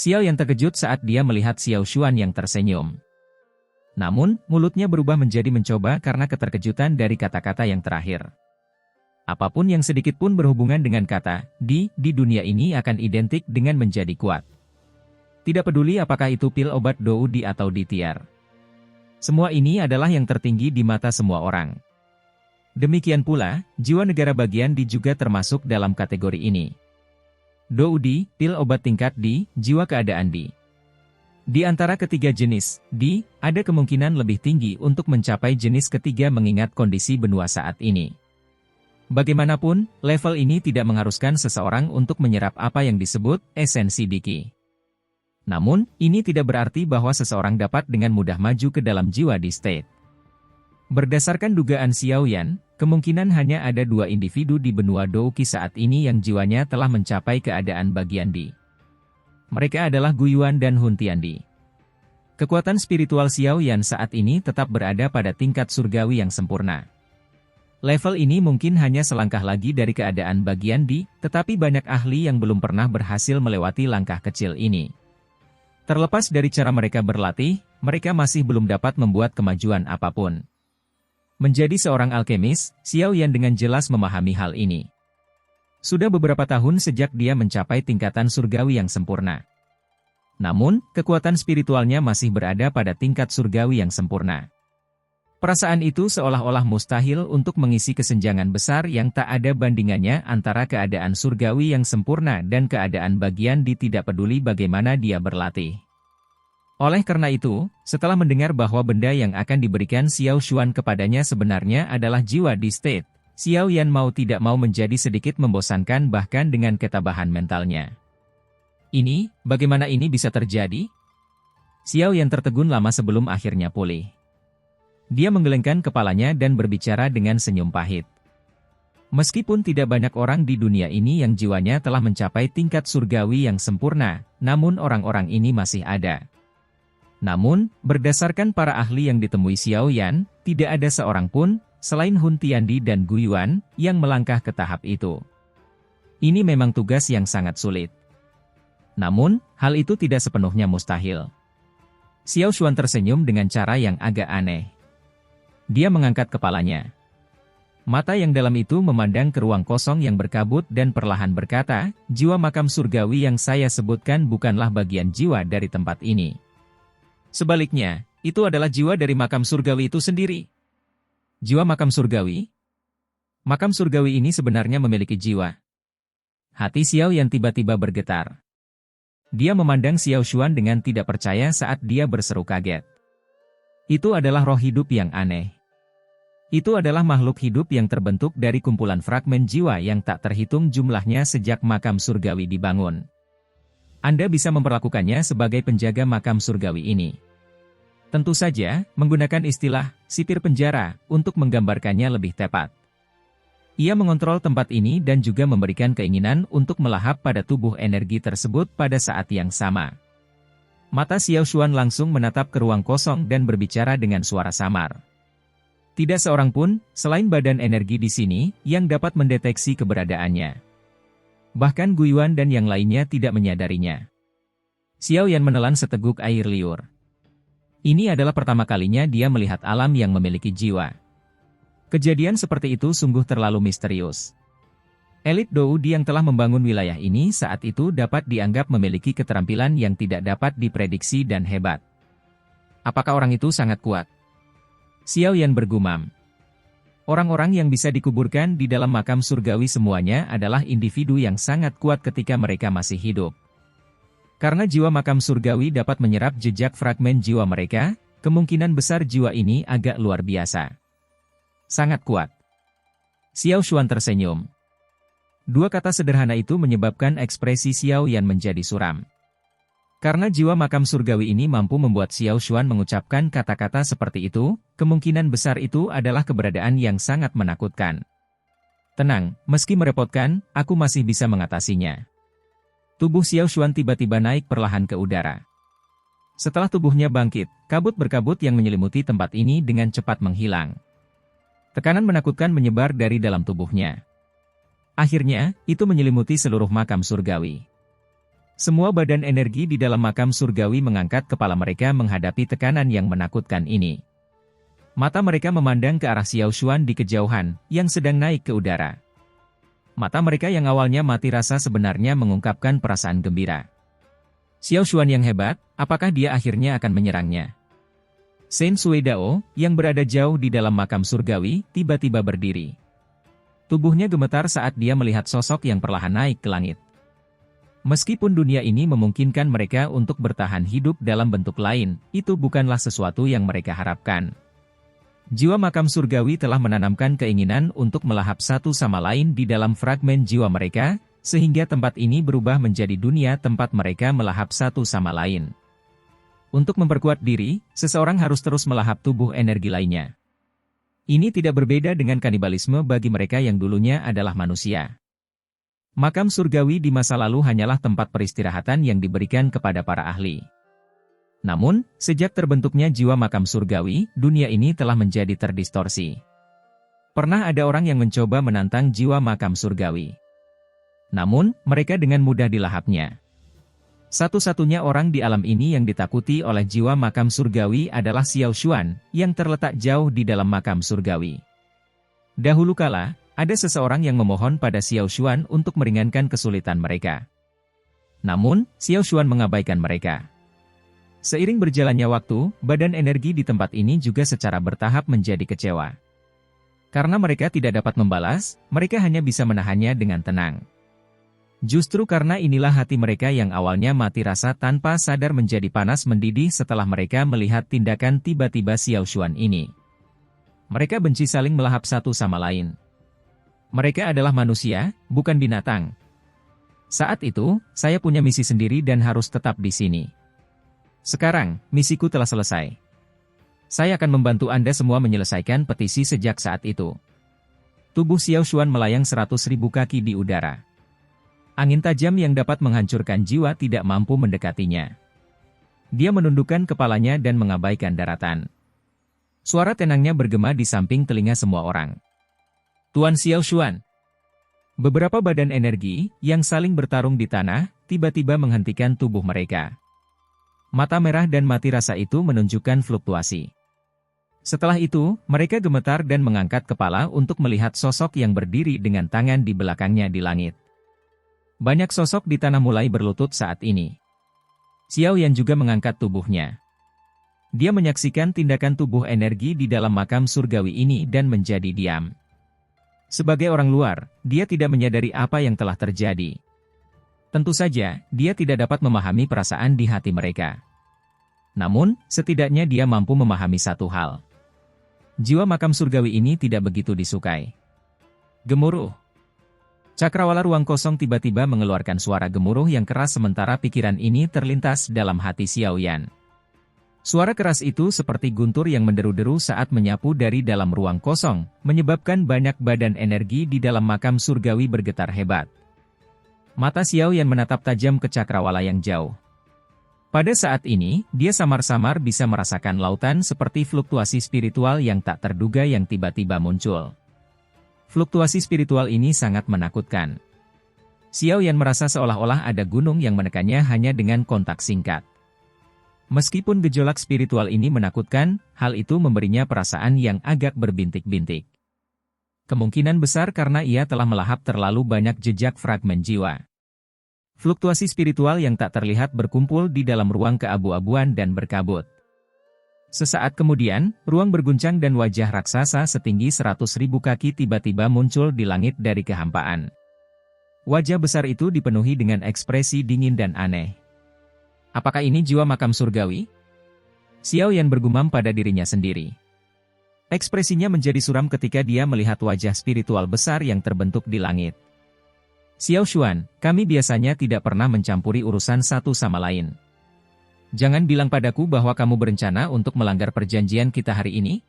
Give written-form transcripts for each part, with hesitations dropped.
Xiao Yan terkejut saat dia melihat Xiao Xuan yang tersenyum. Namun, mulutnya berubah menjadi mencoba karena keterkejutan dari kata-kata yang terakhir. Apapun yang sedikit pun berhubungan dengan kata, di dunia ini akan identik dengan menjadi kuat. Tidak peduli apakah itu pil obat Dou Di atau di tiar. Semua ini adalah yang tertinggi di mata semua orang. Demikian pula, jiwa negara bagian di juga termasuk dalam kategori ini. Dou Di, pil obat tingkat di, jiwa keadaan di. Di antara ketiga jenis, di, ada kemungkinan lebih tinggi untuk mencapai jenis ketiga mengingat kondisi benua saat ini. Bagaimanapun, level ini tidak mengharuskan seseorang untuk menyerap apa yang disebut esensi Diki. Namun, ini tidak berarti bahwa seseorang dapat dengan mudah maju ke dalam jiwa di state. Berdasarkan dugaan Xiao Yan, kemungkinan hanya ada 2 individu di benua Douqi saat ini yang jiwanya telah mencapai keadaan bagian di. Mereka adalah Gu Yuan dan Hun Tiandi. Kekuatan spiritual Xiao Yan saat ini tetap berada pada tingkat surgawi yang sempurna. Level ini mungkin hanya selangkah lagi dari keadaan bagian di, tetapi banyak ahli yang belum pernah berhasil melewati langkah kecil ini. Terlepas dari cara mereka berlatih, mereka masih belum dapat membuat kemajuan apapun. Menjadi seorang alkemis, Xiao Yan dengan jelas memahami hal ini. Sudah beberapa tahun sejak dia mencapai tingkatan surgawi yang sempurna. Namun, kekuatan spiritualnya masih berada pada tingkat surgawi yang sempurna. Perasaan itu seolah-olah mustahil untuk mengisi kesenjangan besar yang tak ada bandingannya antara keadaan surgawi yang sempurna dan keadaan bagian di tidak peduli bagaimana dia berlatih. Oleh karena itu, setelah mendengar bahwa benda yang akan diberikan Xiao Xuan kepadanya sebenarnya adalah jiwa di state, Xiao Yan mau tidak mau menjadi sedikit membosankan bahkan dengan ketabahan mentalnya. Bagaimana ini bisa terjadi? Xiao Yan tertegun lama sebelum akhirnya pulih. Dia menggelengkan kepalanya dan berbicara dengan senyum pahit. Meskipun tidak banyak orang di dunia ini yang jiwanya telah mencapai tingkat surgawi yang sempurna, namun orang-orang ini masih ada. Namun, berdasarkan para ahli yang ditemui Xiao Yan, tidak ada seorang pun, selain Hun Tiandi dan Gu Yuan, yang melangkah ke tahap itu. Ini memang tugas yang sangat sulit. Namun, hal itu tidak sepenuhnya mustahil. Xiao Xuan tersenyum dengan cara yang agak aneh. Dia mengangkat kepalanya. Mata yang dalam itu memandang ke ruang kosong yang berkabut dan perlahan berkata, jiwa makam surgawi yang saya sebutkan bukanlah bagian jiwa dari tempat ini. Sebaliknya, itu adalah jiwa dari makam surgawi itu sendiri. Jiwa makam surgawi? Makam surgawi ini sebenarnya memiliki jiwa. Hati Xiao Yan tiba-tiba bergetar. Dia memandang Xiao Xuan dengan tidak percaya saat dia berseru kaget. Itu adalah roh hidup yang aneh. Itu adalah makhluk hidup yang terbentuk dari kumpulan fragmen jiwa yang tak terhitung jumlahnya sejak makam surgawi dibangun. Anda bisa memperlakukannya sebagai penjaga makam surgawi ini. Tentu saja, menggunakan istilah sipir penjara untuk menggambarkannya lebih tepat. Ia mengontrol tempat ini dan juga memberikan keinginan untuk melahap pada tubuh energi tersebut pada saat yang sama. Mata Xiao Xuan langsung menatap ke ruang kosong dan berbicara dengan suara samar. Tidak seorang pun, selain badan energi di sini, yang dapat mendeteksi keberadaannya. Bahkan Gu Yuan dan yang lainnya tidak menyadarinya. Xiao Yan menelan seteguk air liur. Ini adalah pertama kalinya dia melihat alam yang memiliki jiwa. Kejadian seperti itu sungguh terlalu misterius. Elit Dou Di yang telah membangun wilayah ini saat itu dapat dianggap memiliki keterampilan yang tidak dapat diprediksi dan hebat. Apakah orang itu sangat kuat? Xiao Yan bergumam. Orang-orang yang bisa dikuburkan di dalam makam surgawi semuanya adalah individu yang sangat kuat ketika mereka masih hidup. Karena jiwa makam surgawi dapat menyerap jejak fragmen jiwa mereka, kemungkinan besar jiwa ini agak luar biasa. Sangat kuat. Xiao Xuan tersenyum. Dua kata sederhana itu menyebabkan ekspresi Xiao Yan menjadi suram. Karena jiwa makam surgawi ini mampu membuat Xiao Xuan mengucapkan kata-kata seperti itu, kemungkinan besar itu adalah keberadaan yang sangat menakutkan. Tenang, meski merepotkan, aku masih bisa mengatasinya. Tubuh Xiao Xuan tiba-tiba naik perlahan ke udara. Setelah tubuhnya bangkit, kabut berkabut yang menyelimuti tempat ini dengan cepat menghilang. Tekanan menakutkan menyebar dari dalam tubuhnya. Akhirnya, itu menyelimuti seluruh makam surgawi. Semua badan energi di dalam makam surgawi mengangkat kepala mereka menghadapi tekanan yang menakutkan ini. Mata mereka memandang ke arah Xiao Xuan di kejauhan, yang sedang naik ke udara. Mata mereka yang awalnya mati rasa sebenarnya mengungkapkan perasaan gembira. Xiao Xuan yang hebat, apakah dia akhirnya akan menyerangnya? Shen Suidao, yang berada jauh di dalam makam surgawi, tiba-tiba berdiri. Tubuhnya gemetar saat dia melihat sosok yang perlahan naik ke langit. Meskipun dunia ini memungkinkan mereka untuk bertahan hidup dalam bentuk lain, itu bukanlah sesuatu yang mereka harapkan. Jiwa makam surgawi telah menanamkan keinginan untuk melahap satu sama lain di dalam fragmen jiwa mereka, sehingga tempat ini berubah menjadi dunia tempat mereka melahap satu sama lain. Untuk memperkuat diri, seseorang harus terus melahap tubuh energi lainnya. Ini tidak berbeda dengan kanibalisme bagi mereka yang dulunya adalah manusia. Makam surgawi di masa lalu hanyalah tempat peristirahatan yang diberikan kepada para ahli. Namun, sejak terbentuknya jiwa makam surgawi, dunia ini telah menjadi terdistorsi. Pernah ada orang yang mencoba menantang jiwa makam surgawi. Namun, mereka dengan mudah dilahapnya. Satu-satunya orang di alam ini yang ditakuti oleh jiwa makam surgawi adalah Xiao Xuan, yang terletak jauh di dalam makam surgawi. Dahulu kala, ada seseorang yang memohon pada Xiao Xuan untuk meringankan kesulitan mereka. Namun, Xiao Xuan mengabaikan mereka. Seiring berjalannya waktu, badan energi di tempat ini juga secara bertahap menjadi kecewa. Karena mereka tidak dapat membalas, mereka hanya bisa menahannya dengan tenang. Justru karena inilah hati mereka yang awalnya mati rasa tanpa sadar menjadi panas mendidih setelah mereka melihat tindakan tiba-tiba Xiao Xuan ini. Mereka benci saling melahap satu sama lain. Mereka adalah manusia, bukan binatang. Saat itu, saya punya misi sendiri dan harus tetap di sini. Sekarang, misiku telah selesai. Saya akan membantu Anda semua menyelesaikan petisi sejak saat itu. Tubuh Xiao Xuan melayang 100.000 kaki di udara. Angin tajam yang dapat menghancurkan jiwa tidak mampu mendekatinya. Dia menundukkan kepalanya dan mengabaikan daratan. Suara tenangnya bergema di samping telinga semua orang. Tuan Xiao Xuan. Beberapa badan energi, yang saling bertarung di tanah, tiba-tiba menghentikan tubuh mereka. Mata merah dan mati rasa itu menunjukkan fluktuasi. Setelah itu, mereka gemetar dan mengangkat kepala untuk melihat sosok yang berdiri dengan tangan di belakangnya di langit. Banyak sosok di tanah mulai berlutut saat ini. Xiao Yan juga mengangkat tubuhnya. Dia menyaksikan tindakan tubuh energi di dalam makam surgawi ini dan menjadi diam. Sebagai orang luar, dia tidak menyadari apa yang telah terjadi. Tentu saja, dia tidak dapat memahami perasaan di hati mereka. Namun, setidaknya dia mampu memahami satu hal. Jiwa makam surgawi ini tidak begitu disukai. Gemuruh. Cakrawala ruang kosong tiba-tiba mengeluarkan suara gemuruh yang keras sementara pikiran ini terlintas dalam hati Xiao Yan. Suara keras itu seperti guntur yang menderu-deru saat menyapu dari dalam ruang kosong, menyebabkan banyak badan energi di dalam makam surgawi bergetar hebat. Mata Xiao Yan menatap tajam ke cakrawala yang jauh. Pada saat ini, dia samar-samar bisa merasakan lautan seperti fluktuasi spiritual yang tak terduga yang tiba-tiba muncul. Fluktuasi spiritual ini sangat menakutkan. Xiao Yan merasa seolah-olah ada gunung yang menekannya hanya dengan kontak singkat. Meskipun gejolak spiritual ini menakutkan, hal itu memberinya perasaan yang agak berbintik-bintik. Kemungkinan besar karena ia telah melahap terlalu banyak jejak fragmen jiwa. Fluktuasi spiritual yang tak terlihat berkumpul di dalam ruang keabu-abuan dan berkabut. Sesaat kemudian, ruang berguncang dan wajah raksasa setinggi 100.000 kaki tiba-tiba muncul di langit dari kehampaan. Wajah besar itu dipenuhi dengan ekspresi dingin dan aneh. Apakah ini jiwa makam surgawi? Xiao Yan bergumam pada dirinya sendiri. Ekspresinya menjadi suram ketika dia melihat wajah spiritual besar yang terbentuk di langit. Xiao Xuan, kami biasanya tidak pernah mencampuri urusan satu sama lain. Jangan bilang padaku bahwa kamu berencana untuk melanggar perjanjian kita hari ini?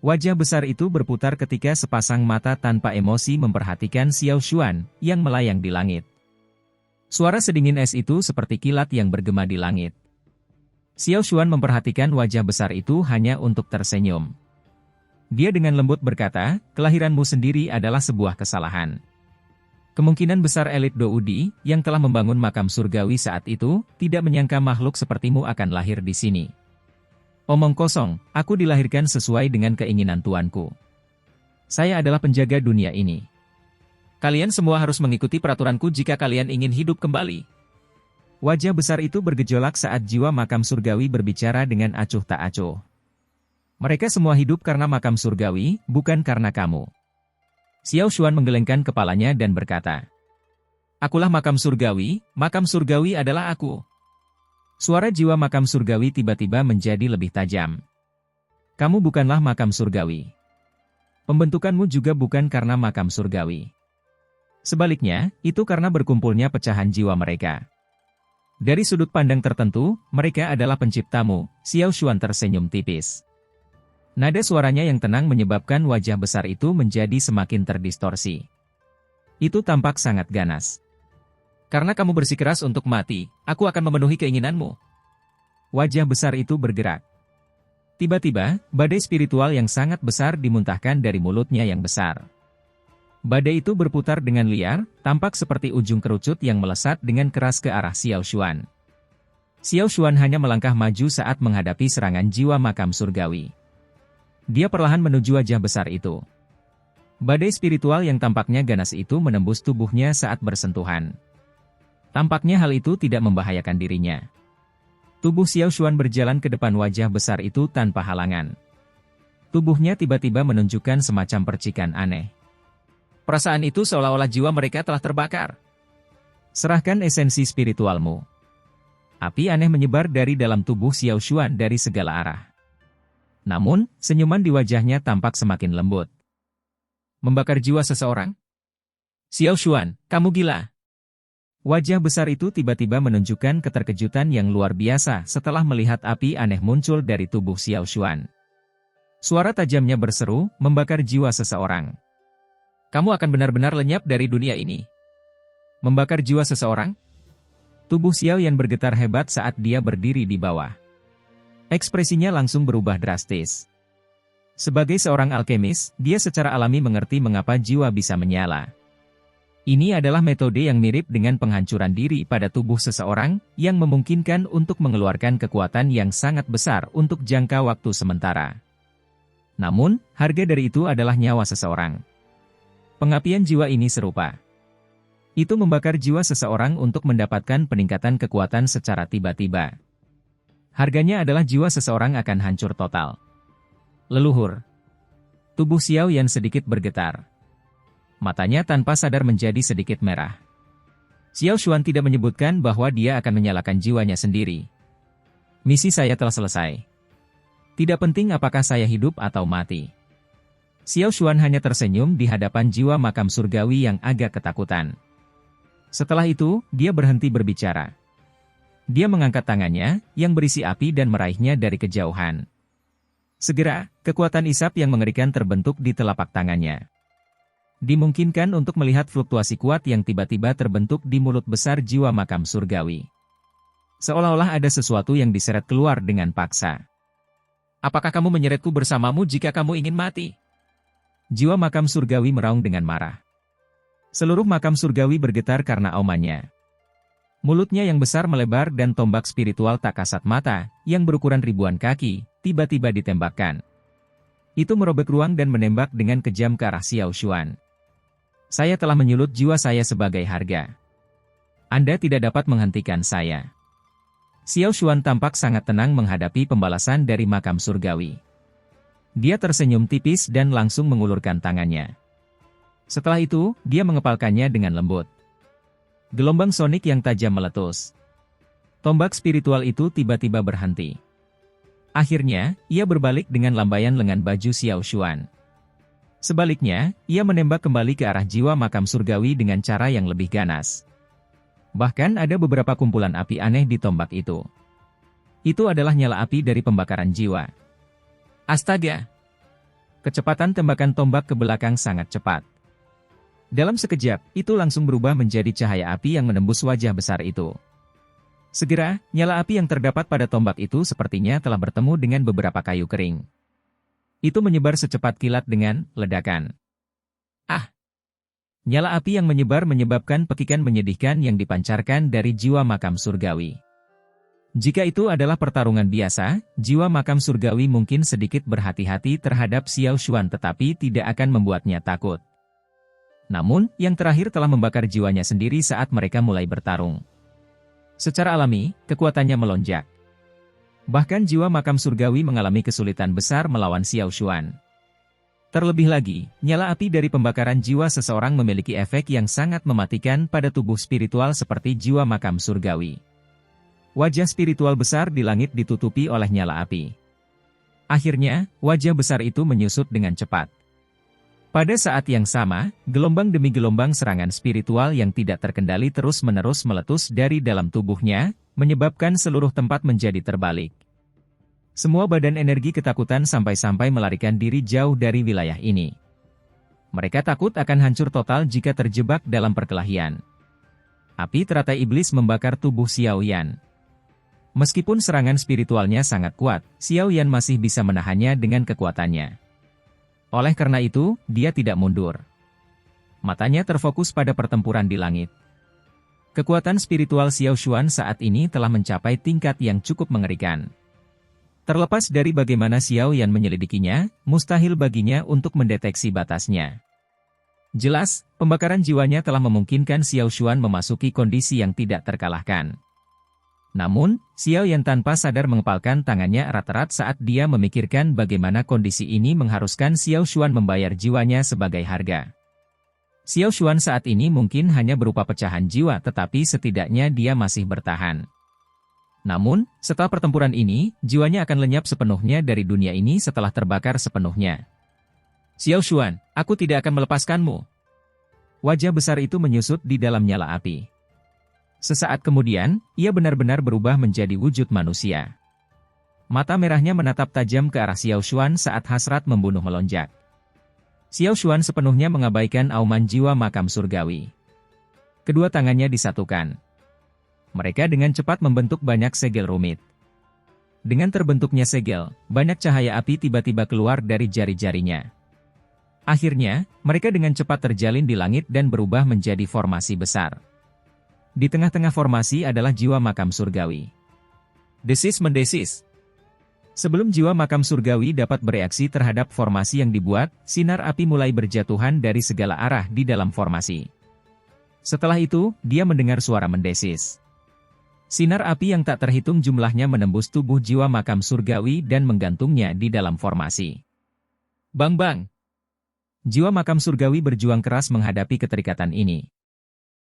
Wajah besar itu berputar ketika sepasang mata tanpa emosi memperhatikan Xiao Xuan yang melayang di langit. Suara sedingin es itu seperti kilat yang bergema di langit. Xiao Xuan memperhatikan wajah besar itu hanya untuk tersenyum. Dia dengan lembut berkata, kelahiranmu sendiri adalah sebuah kesalahan. Kemungkinan besar elit Doudi, yang telah membangun makam surgawi saat itu, tidak menyangka makhluk sepertimu akan lahir di sini. Omong kosong, aku dilahirkan sesuai dengan keinginan tuanku. Saya adalah penjaga dunia ini. Kalian semua harus mengikuti peraturanku jika kalian ingin hidup kembali. Wajah besar itu bergejolak saat jiwa makam surgawi berbicara dengan acuh tak acuh. Mereka semua hidup karena makam surgawi, bukan karena kamu. Xiao Xuan menggelengkan kepalanya dan berkata, "Akulah makam surgawi adalah aku." Suara jiwa makam surgawi tiba-tiba menjadi lebih tajam. Kamu bukanlah makam surgawi. Pembentukanmu juga bukan karena makam surgawi. Sebaliknya, itu karena berkumpulnya pecahan jiwa mereka. Dari sudut pandang tertentu, mereka adalah penciptamu. Xiao Xuan tersenyum tipis. Nada suaranya yang tenang menyebabkan wajah besar itu menjadi semakin terdistorsi. Itu tampak sangat ganas. Karena kamu bersikeras untuk mati, aku akan memenuhi keinginanmu. Wajah besar itu bergerak. Tiba-tiba, badai spiritual yang sangat besar dimuntahkan dari mulutnya yang besar. Badai itu berputar dengan liar, tampak seperti ujung kerucut yang melesat dengan keras ke arah Xiao Xuan. Xiao Xuan hanya melangkah maju saat menghadapi serangan jiwa makam surgawi. Dia perlahan menuju wajah besar itu. Badai spiritual yang tampaknya ganas itu menembus tubuhnya saat bersentuhan. Tampaknya hal itu tidak membahayakan dirinya. Tubuh Xiao Xuan berjalan ke depan wajah besar itu tanpa halangan. Tubuhnya tiba-tiba menunjukkan semacam percikan aneh. Perasaan itu seolah-olah jiwa mereka telah terbakar. Serahkan esensi spiritualmu. Api aneh menyebar dari dalam tubuh Xiao Xuan dari segala arah. Namun, senyuman di wajahnya tampak semakin lembut. Membakar jiwa seseorang? Xiao Xuan, kamu gila. Wajah besar itu tiba-tiba menunjukkan keterkejutan yang luar biasa setelah melihat api aneh muncul dari tubuh Xiao Xuan. Suara tajamnya berseru, membakar jiwa seseorang. Kamu akan benar-benar lenyap dari dunia ini. Membakar jiwa seseorang? Tubuh Xiao Yan bergetar hebat saat dia berdiri di bawah. Ekspresinya langsung berubah drastis. Sebagai seorang alkemis, dia secara alami mengerti mengapa jiwa bisa menyala. Ini adalah metode yang mirip dengan penghancuran diri pada tubuh seseorang, yang memungkinkan untuk mengeluarkan kekuatan yang sangat besar untuk jangka waktu sementara. Namun, harga dari itu adalah nyawa seseorang. Pengapian jiwa ini serupa. Itu membakar jiwa seseorang untuk mendapatkan peningkatan kekuatan secara tiba-tiba. Harganya adalah jiwa seseorang akan hancur total. Leluhur. Tubuh Xiao Yan sedikit bergetar. Matanya tanpa sadar menjadi sedikit merah. Xiao Xuan tidak menyebutkan bahwa dia akan menyalakan jiwanya sendiri. Misi saya telah selesai. Tidak penting apakah saya hidup atau mati. Xiao Xuan hanya tersenyum di hadapan jiwa makam surgawi yang agak ketakutan. Setelah itu, dia berhenti berbicara. Dia mengangkat tangannya, yang berisi api dan meraihnya dari kejauhan. Segera, kekuatan isap yang mengerikan terbentuk di telapak tangannya. Dimungkinkan untuk melihat fluktuasi kuat yang tiba-tiba terbentuk di mulut besar jiwa makam surgawi. Seolah-olah ada sesuatu yang diseret keluar dengan paksa. Apakah kamu menyeretku bersamamu jika kamu ingin mati? Jiwa makam surgawi meraung dengan marah. Seluruh makam surgawi bergetar karena aumannya. Mulutnya yang besar melebar dan tombak spiritual tak kasat mata, yang berukuran ribuan kaki, tiba-tiba ditembakkan. Itu merobek ruang dan menembak dengan kejam ke arah Xiao Xuan. Saya telah menyulut jiwa saya sebagai harga. Anda tidak dapat menghentikan saya. Xiao Xuan tampak sangat tenang menghadapi pembalasan dari makam surgawi. Dia tersenyum tipis dan langsung mengulurkan tangannya. Setelah itu, dia mengepalkannya dengan lembut. Gelombang sonik yang tajam meletus. Tombak spiritual itu tiba-tiba berhenti. Akhirnya, ia berbalik dengan lambaian lengan baju Xiao Xuan. Sebaliknya, ia menembak kembali ke arah jiwa makam surgawi dengan cara yang lebih ganas. Bahkan ada beberapa kumpulan api aneh di tombak itu. Itu adalah nyala api dari pembakaran jiwa. Astaga! Kecepatan tembakan tombak ke belakang sangat cepat. Dalam sekejap, itu langsung berubah menjadi cahaya api yang menembus wajah besar itu. Segera, nyala api yang terdapat pada tombak itu sepertinya telah bertemu dengan beberapa kayu kering. Itu menyebar secepat kilat dengan ledakan. Ah! Nyala api yang menyebar menyebabkan pekikan menyedihkan yang dipancarkan dari jiwa makam surgawi. Jika itu adalah pertarungan biasa, jiwa makam surgawi mungkin sedikit berhati-hati terhadap Xiao Xuan tetapi tidak akan membuatnya takut. Namun, yang terakhir telah membakar jiwanya sendiri saat mereka mulai bertarung. Secara alami, kekuatannya melonjak. Bahkan jiwa makam surgawi mengalami kesulitan besar melawan Xiao Xuan. Terlebih lagi, nyala api dari pembakaran jiwa seseorang memiliki efek yang sangat mematikan pada tubuh spiritual seperti jiwa makam surgawi. Wajah spiritual besar di langit ditutupi oleh nyala api. Akhirnya, wajah besar itu menyusut dengan cepat. Pada saat yang sama, gelombang demi gelombang serangan spiritual yang tidak terkendali terus-menerus meletus dari dalam tubuhnya, menyebabkan seluruh tempat menjadi terbalik. Semua badan energi ketakutan sampai-sampai melarikan diri jauh dari wilayah ini. Mereka takut akan hancur total jika terjebak dalam perkelahian. Api teratai iblis membakar tubuh Xiao Yan. Meskipun serangan spiritualnya sangat kuat, Xiao Yan masih bisa menahannya dengan kekuatannya. Oleh karena itu, dia tidak mundur. Matanya terfokus pada pertempuran di langit. Kekuatan spiritual Xiao Xuan saat ini telah mencapai tingkat yang cukup mengerikan. Terlepas dari bagaimana Xiao Yan menyelidikinya, mustahil baginya untuk mendeteksi batasnya. Jelas, pembakaran jiwanya telah memungkinkan Xiao Xuan memasuki kondisi yang tidak terkalahkan. Namun, Xiao Yan tanpa sadar mengepalkan tangannya erat-erat saat dia memikirkan bagaimana kondisi ini mengharuskan Xiao Xuan membayar jiwanya sebagai harga. Xiao Xuan saat ini mungkin hanya berupa pecahan jiwa tetapi setidaknya dia masih bertahan. Namun, setelah pertempuran ini, jiwanya akan lenyap sepenuhnya dari dunia ini setelah terbakar sepenuhnya. Xiao Xuan, aku tidak akan melepaskanmu. Wajah besar itu menyusut di dalam nyala api. Sesaat kemudian, ia benar-benar berubah menjadi wujud manusia. Mata merahnya menatap tajam ke arah Xiao Xuan saat hasrat membunuh melonjak. Xiao Xuan sepenuhnya mengabaikan auman jiwa makam surgawi. Kedua tangannya disatukan. Mereka dengan cepat membentuk banyak segel rumit. Dengan terbentuknya segel, banyak cahaya api tiba-tiba keluar dari jari-jarinya. Akhirnya, mereka dengan cepat terjalin di langit dan berubah menjadi formasi besar. Di tengah-tengah formasi adalah jiwa makam surgawi. Desis mendesis. Sebelum jiwa makam surgawi dapat bereaksi terhadap formasi yang dibuat, sinar api mulai berjatuhan dari segala arah di dalam formasi. Setelah itu, dia mendengar suara mendesis. Sinar api yang tak terhitung jumlahnya menembus tubuh jiwa makam surgawi dan menggantungnya di dalam formasi. Bang-bang! Jiwa makam surgawi berjuang keras menghadapi keterikatan ini.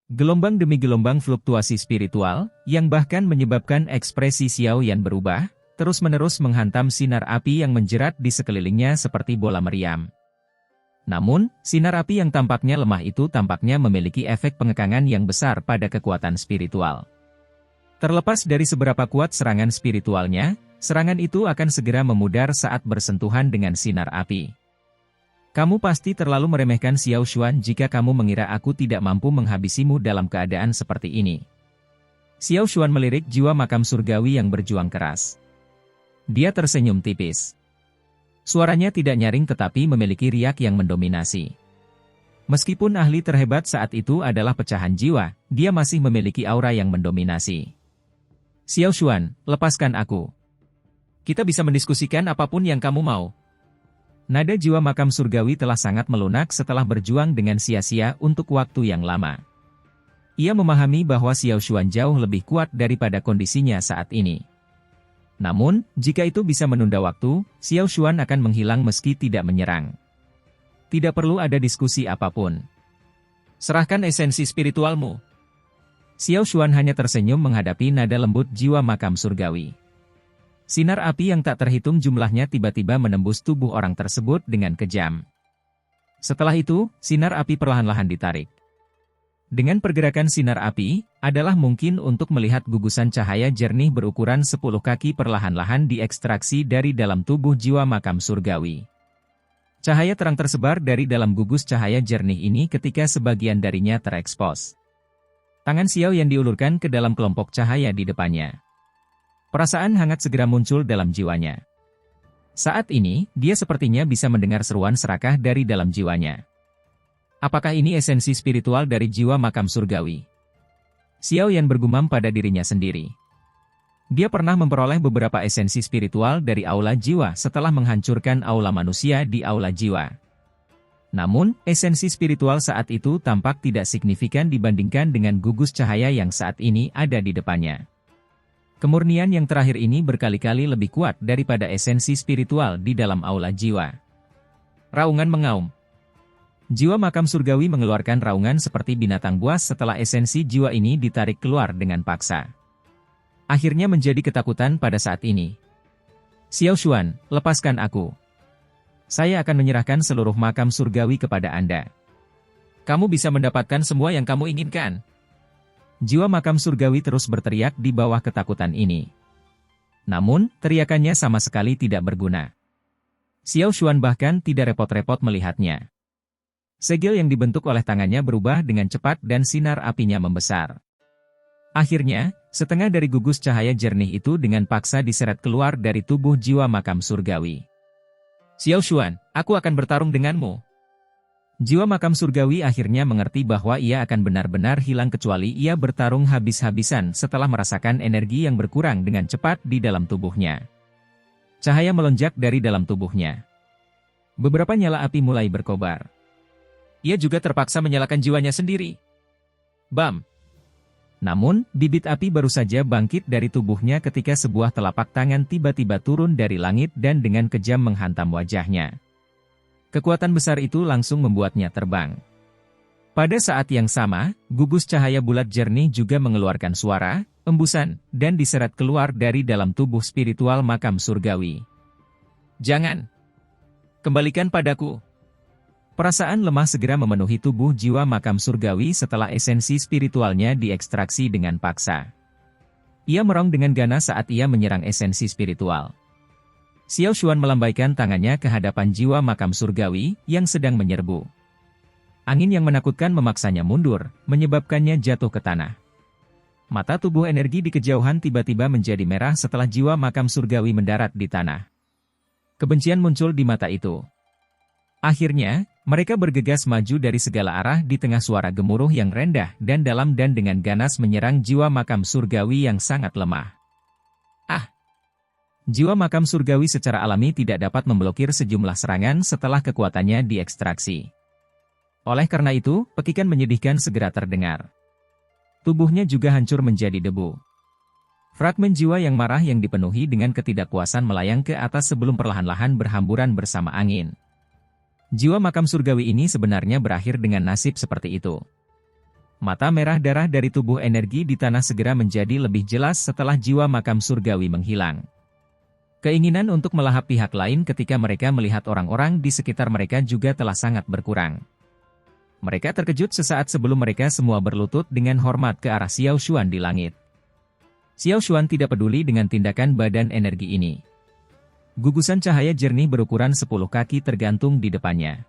Gelombang demi gelombang fluktuasi spiritual, yang bahkan menyebabkan ekspresi Xiao Yan berubah, terus-menerus menghantam sinar api yang menjerat di sekelilingnya seperti bola meriam. Namun, sinar api yang tampaknya lemah itu tampaknya memiliki efek pengekangan yang besar pada kekuatan spiritual. Terlepas dari seberapa kuat serangan spiritualnya, serangan itu akan segera memudar saat bersentuhan dengan sinar api. Kamu pasti terlalu meremehkan Xiao Xuan jika kamu mengira aku tidak mampu menghabisimu dalam keadaan seperti ini. Xiao Xuan melirik jiwa makam surgawi yang berjuang keras. Dia tersenyum tipis. Suaranya tidak nyaring tetapi memiliki riak yang mendominasi. Meskipun ahli terhebat saat itu adalah pecahan jiwa, dia masih memiliki aura yang mendominasi. Xiao Xuan, lepaskan aku. Kita bisa mendiskusikan apapun yang kamu mau. Nada jiwa makam surgawi telah sangat melunak setelah berjuang dengan sia-sia untuk waktu yang lama. Ia memahami bahwa Xiao Xuan jauh lebih kuat daripada kondisinya saat ini. Namun, jika itu bisa menunda waktu, Xiao Xuan akan menghilang meski tidak menyerang. Tidak perlu ada diskusi apapun. Serahkan esensi spiritualmu. Xiao Xuan hanya tersenyum menghadapi nada lembut jiwa makam surgawi. Sinar api yang tak terhitung jumlahnya tiba-tiba menembus tubuh orang tersebut dengan kejam. Setelah itu, sinar api perlahan-lahan ditarik. Dengan pergerakan sinar api, adalah mungkin untuk melihat gugusan cahaya jernih berukuran 10 kaki perlahan-lahan diekstraksi dari dalam tubuh jiwa makam surgawi. Cahaya terang tersebar dari dalam gugus cahaya jernih ini ketika sebagian darinya terekspos. Tangan Xiao yang diulurkan ke dalam kelompok cahaya di depannya. Perasaan hangat segera muncul dalam jiwanya. Saat ini, dia sepertinya bisa mendengar seruan serakah dari dalam jiwanya. Apakah ini esensi spiritual dari jiwa makam surgawi? Xiao Yan bergumam pada dirinya sendiri. Dia pernah memperoleh beberapa esensi spiritual dari aula jiwa setelah menghancurkan aula manusia di aula jiwa. Namun, esensi spiritual saat itu tampak tidak signifikan dibandingkan dengan gugus cahaya yang saat ini ada di depannya. Kemurnian yang terakhir ini berkali-kali lebih kuat daripada esensi spiritual di dalam aula jiwa. Raungan mengaum. Jiwa makam surgawi mengeluarkan raungan seperti binatang buas setelah esensi jiwa ini ditarik keluar dengan paksa. Akhirnya menjadi ketakutan pada saat ini. Xiao Xuan, lepaskan aku. Saya akan menyerahkan seluruh makam surgawi kepada Anda. Kamu bisa mendapatkan semua yang kamu inginkan. Jiwa makam surgawi terus berteriak di bawah ketakutan ini. Namun, teriakannya sama sekali tidak berguna. Xiao Xuan bahkan tidak repot-repot melihatnya. Segel yang dibentuk oleh tangannya berubah dengan cepat dan sinar apinya membesar. Akhirnya, setengah dari gugus cahaya jernih itu dengan paksa diseret keluar dari tubuh jiwa makam surgawi. Xiao Xuan, aku akan bertarung denganmu. Jiwa makam surgawi akhirnya mengerti bahwa ia akan benar-benar hilang kecuali ia bertarung habis-habisan setelah merasakan energi yang berkurang dengan cepat di dalam tubuhnya. Cahaya melonjak dari dalam tubuhnya. Beberapa nyala api mulai berkobar. Ia juga terpaksa menyalakan jiwanya sendiri. Bam! Namun, bibit api baru saja bangkit dari tubuhnya ketika sebuah telapak tangan tiba-tiba turun dari langit dan dengan kejam menghantam wajahnya. Kekuatan besar itu langsung membuatnya terbang. Pada saat yang sama, gugus cahaya bulat jernih juga mengeluarkan suara, embusan, dan diseret keluar dari dalam tubuh spiritual makam surgawi. Jangan! Kembalikan padaku! Perasaan lemah segera memenuhi tubuh jiwa makam surgawi setelah esensi spiritualnya diekstraksi dengan paksa. Ia merong dengan ganas saat ia menyerang esensi spiritual. Xiao Xuan melambaikan tangannya ke hadapan jiwa makam surgawi yang sedang menyerbu. Angin yang menakutkan memaksanya mundur, menyebabkannya jatuh ke tanah. Mata tubuh energi di kejauhan tiba-tiba menjadi merah setelah jiwa makam surgawi mendarat di tanah. Kebencian muncul di mata itu. Akhirnya, mereka bergegas maju dari segala arah di tengah suara gemuruh yang rendah dan dalam dan dengan ganas menyerang jiwa makam surgawi yang sangat lemah. Ah! Jiwa makam surgawi secara alami tidak dapat memblokir sejumlah serangan setelah kekuatannya diekstraksi. Oleh karena itu, pekikan menyedihkan segera terdengar. Tubuhnya juga hancur menjadi debu. Fragmen jiwa yang marah yang dipenuhi dengan ketidakpuasan melayang ke atas sebelum perlahan-lahan berhamburan bersama angin. Jiwa makam surgawi ini sebenarnya berakhir dengan nasib seperti itu. Mata merah darah dari tubuh energi di tanah segera menjadi lebih jelas setelah jiwa makam surgawi menghilang. Keinginan untuk melahap pihak lain ketika mereka melihat orang-orang di sekitar mereka juga telah sangat berkurang. Mereka terkejut sesaat sebelum mereka semua berlutut dengan hormat ke arah Xiao Xuan di langit. Xiao Xuan tidak peduli dengan tindakan badan energi ini. Gugusan cahaya jernih berukuran 10 kaki tergantung di depannya.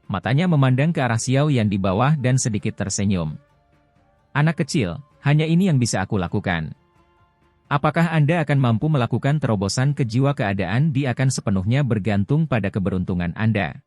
Matanya memandang ke arah Xiao Yan di bawah dan sedikit tersenyum. Anak kecil, hanya ini yang bisa aku lakukan. Apakah Anda akan mampu melakukan terobosan ke jiwa keadaan? Dia akan sepenuhnya bergantung pada keberuntungan Anda.